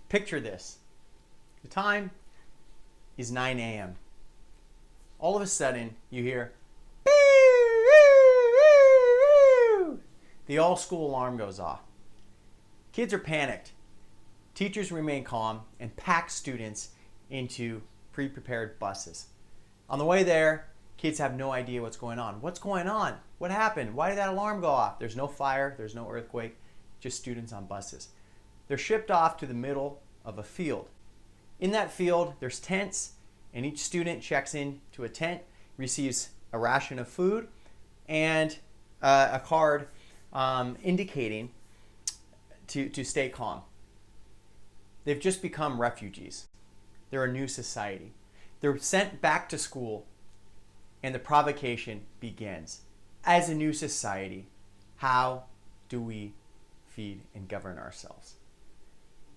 Picture this. The time is 9 a.m. All of a sudden, you hear, the all-school alarm goes off. Kids are panicked. Teachers remain calm and pack students into pre-prepared buses. On the way there, kids have no idea what's going on. What's going on? What happened? Why did that alarm go off? There's no fire, there's no earthquake, just students on buses. They're shipped off to the middle of a field. In that field, there's tents, and each student checks in to a tent, receives a ration of food, and a card indicating to stay calm. They've just become refugees. They're a new society. They're sent back to school, and the provocation begins. As a new society, how do we feed and govern ourselves?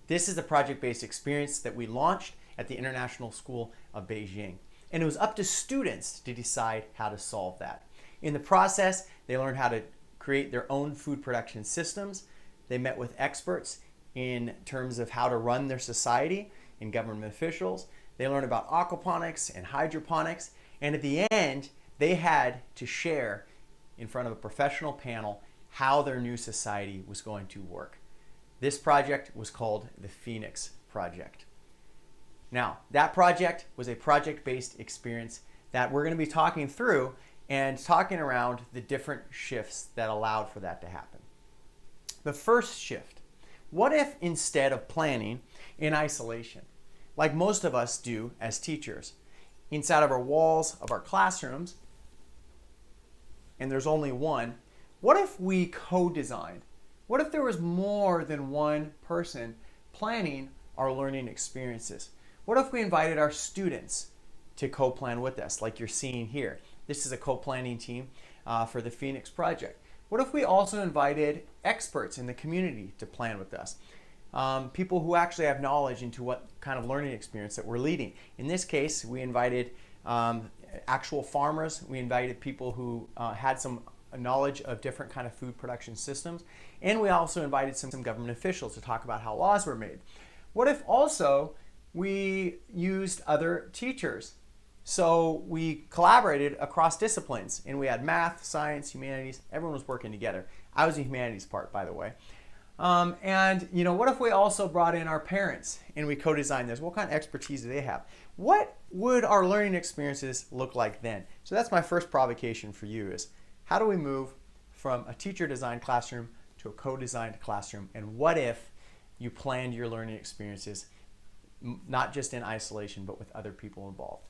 This is the project-based experience that we launched at the International School of Beijing. And it was up to students to decide how to solve that. In the process, they learned how to create their own food production systems. They met with experts in terms of how to run their society and government officials. They learned about aquaponics and hydroponics. And at the end, they had to share in front of a professional panel how their new society was going to work. This project was called the Phoenix Project. Now, that project was a project-based experience that we're going to be talking through and talking around the different shifts that allowed for that to happen. The first shift, what if instead of planning in isolation, like most of us do as teachers, inside of our walls of our classrooms, and there's only one, what if we co-designed? What if there was more than one person planning our learning experiences? What if we invited our students to co-plan with us, like you're seeing here? This is a co-planning team for the Phoenix Project. What if we also invited experts in the community to plan with us? People who actually have knowledge into what kind of learning experience that we're leading. In this case, we invited actual farmers. We invited people who had some knowledge of different kind of food production systems. And we also invited some government officials to talk about how laws were made. What if also we used other teachers? So we collaborated across disciplines, and we had math, science, humanities. Everyone was working together. I was the humanities part, by the way. And what if we also brought in our parents and we co-designed this? What kind of expertise do they have? What would our learning experiences look like then? So that's my first provocation for you is, how do we move from a teacher-designed classroom to a co-designed classroom? And what if you planned your learning experiences not just in isolation, but with other people involved?